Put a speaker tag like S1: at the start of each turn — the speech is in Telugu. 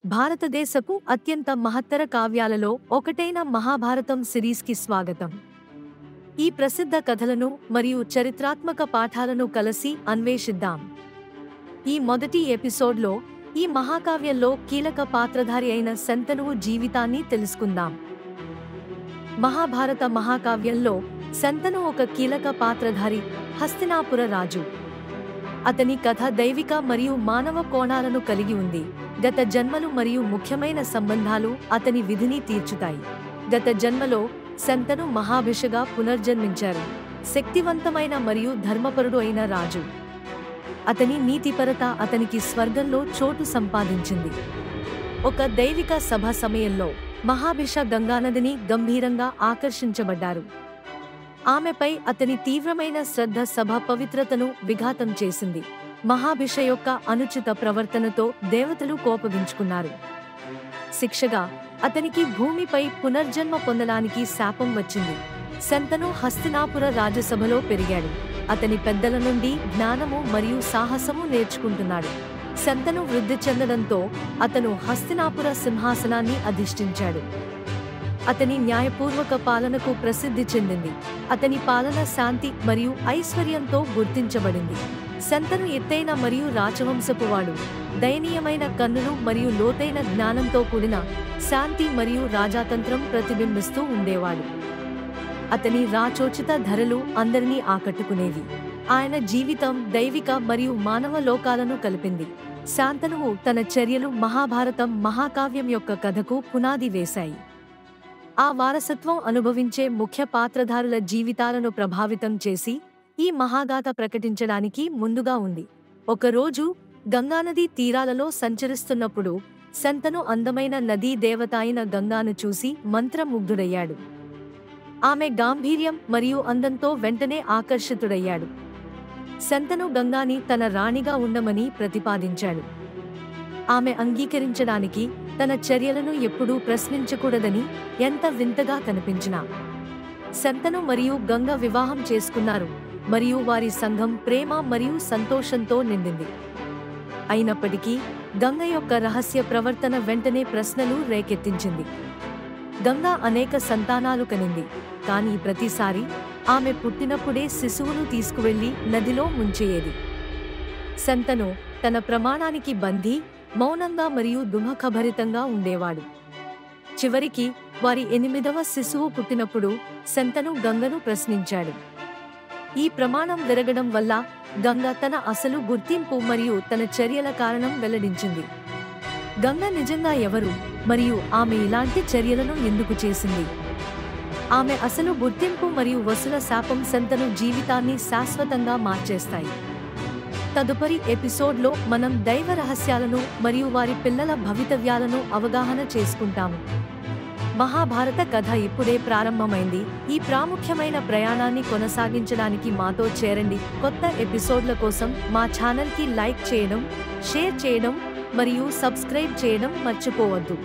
S1: భారతదేశపు అత్యంత మహత్తర కావ్యాలలో ఒకటైన మహాభారతం సిరీస్కి స్వాగతం. ఈ ప్రసిద్ధ కథలను మరియు చరిత్రాత్మక పాఠాలను కలిసి అన్వేషిద్దాం. ఈ మొదటి ఎపిసోడ్లో ఈ మహాకావ్యంలో కీలక పాత్రధారి అయిన శంతనువు జీవితాన్ని తెలుసుకుందాం. మహాభారత మహాకావ్యంలో శంతనువు ఒక కీలక పాత్రధారి, హస్తినాపుర రాజు. అతని కథ దైవిక మరియు మానవ కోణాలను కలిగి ఉంది. గత జన్మలు మరియు ముఖ్యమైన సంబంధాలు అతని విధిని తీర్చుతాయి. గత జన్మలో శంతను మహాభిషగా పునర్జన్మించారు, శక్తివంతమైన మరియు ధర్మపరుడు అయిన రాజు. అతని నీతిపరత అతనికి స్వర్గంలో చోటు సంపాదించింది. ఒక దైవిక సభ సమయంలో మహాభిష గంగానదిని గంభీరంగా ఆకర్షించబడ్డారు. ఆమెపై అతని తీవ్రమైన శ్రద్ధ సభ పవిత్రతను విఘాతం చేసింది. మహాభిష యొక్క అనుచిత ప్రవర్తనతో దేవతలు కోపగించుకున్నారు. శిక్షగా అతనికి భూమిపై పునర్జన్మ పొందడానికి శాపం వచ్చింది. శంతను హస్తినాపుర రాజసభలో పెరిగాడు. అతని పెద్దల నుండి జ్ఞానము మరియు సాహసము నేర్చుకుంటున్నాడు. శంతను వృద్ధి చెందడంతో అతను హస్తినాపుర సింహాసనాన్ని అధిష్ఠించాడు. అతని న్యాయపూర్వక పాలనకు ప్రసిద్ధి చెందింది. అతని పాలన శాంతి మరియు ఐశ్వర్యంతో గుర్తించబడింది. శంతను ఎత్తైన మరియు రాజవంశపువాడు. దయనీయమైన కన్నులు మరియు లోతైన జ్ఞానంతో కూడిన శాంతి మరియు రాజాతంత్రం ప్రతిబింబిస్తూ ఉండేవాడు. అతని రాచోచిత ధరలు అందరినీ ఆకట్టుకునేవి. ఆయన జీవితం దైవిక మరియు మానవ లోకాలను కలిపింది. శంతనువు తన చర్యలు మహాభారతం మహాకావ్యం యొక్క కథకు పునాది వేశాయి. ఆ వారసత్వం అనుభవించే ముఖ్య పాత్రధారుల జీవితాలను ప్రభావితం చేసి ఈ మహాగాథ ప్రకటించడానికి ముందుగా ఉంది. ఒకరోజు గంగానదీ తీరాలలో సంచరిస్తున్నప్పుడు శంతను అందమైన నదీ దేవత అయిన గంగాను చూసి మంత్రముగ్ధుడయ్యాడు. ఆమె గాంభీర్యం మరియు అందంతో వెంటనే ఆకర్షితుడయ్యాడు. శంతను గంగాని తన రాణిగా ఉండమని ప్రతిపాదించాడు. ఆమె అంగీకరించడానికి తన చర్యలను ఎప్పుడూ ప్రశ్నించకూడదని ఎంత వింతగా కనిపించినా శంతను మరియు గంగ వివాహం చేసుకున్నారు మరియు వారి సంఘం ప్రేమ మరియు సంతోషంతో నిండింది. అయినప్పటికీ గంగ యొక్క రహస్య ప్రవర్తన వెంటనే ప్రశ్నలు రేకెత్తించింది. గంగ అనేక సంతానాలు కనింది, కానీ ప్రతిసారి ఆమె పుట్టినప్పుడే శిశువును తీసుకువెళ్లి నదిలో ముంచేయేది. శంతను తన ప్రమాణానికి బంధీ, మౌనంగా మరియు దుఃఖభరితంగా ఉండేవాడు. చివరికి వారి 8వ శిశువు పుట్టినప్పుడు శంతను గంగను ప్రశ్నించాడు. ఈ ప్రమాణం విరగడం వల్ల గంగ తన అసలు గుర్తింపు మరియు తన చర్యల కారణం వెల్లడించింది. గంగ నిజంగా ఎవరు మరియు ఆమె ఇలాంటి చర్యలను ఎందుకు చేసింది? ఆమె అసలు గుర్తింపు మరియు వసుల శాపం శంతను జీవితాన్ని శాశ్వతంగా మార్చేస్తాయి. తదుపరి ఎపిసోడ్లో మనం దైవ రహస్యాలను మరియు వారి పిల్లల భవితవ్యాలను అవగాహన చేసుకుంటాము. మహాభారత కథ ఇప్పుడే ప్రారంభమైంది. ఈ ప్రాముఖ్యమైన ప్రయాణాన్ని కొనసాగించడానికి మాతో చేరండి. కొత్త ఎపిసోడ్ల కోసం మా ఛానల్కి లైక్ చేయడం, షేర్ చేయడం మరియు సబ్స్క్రైబ్ చేయడం మర్చిపోవద్దు.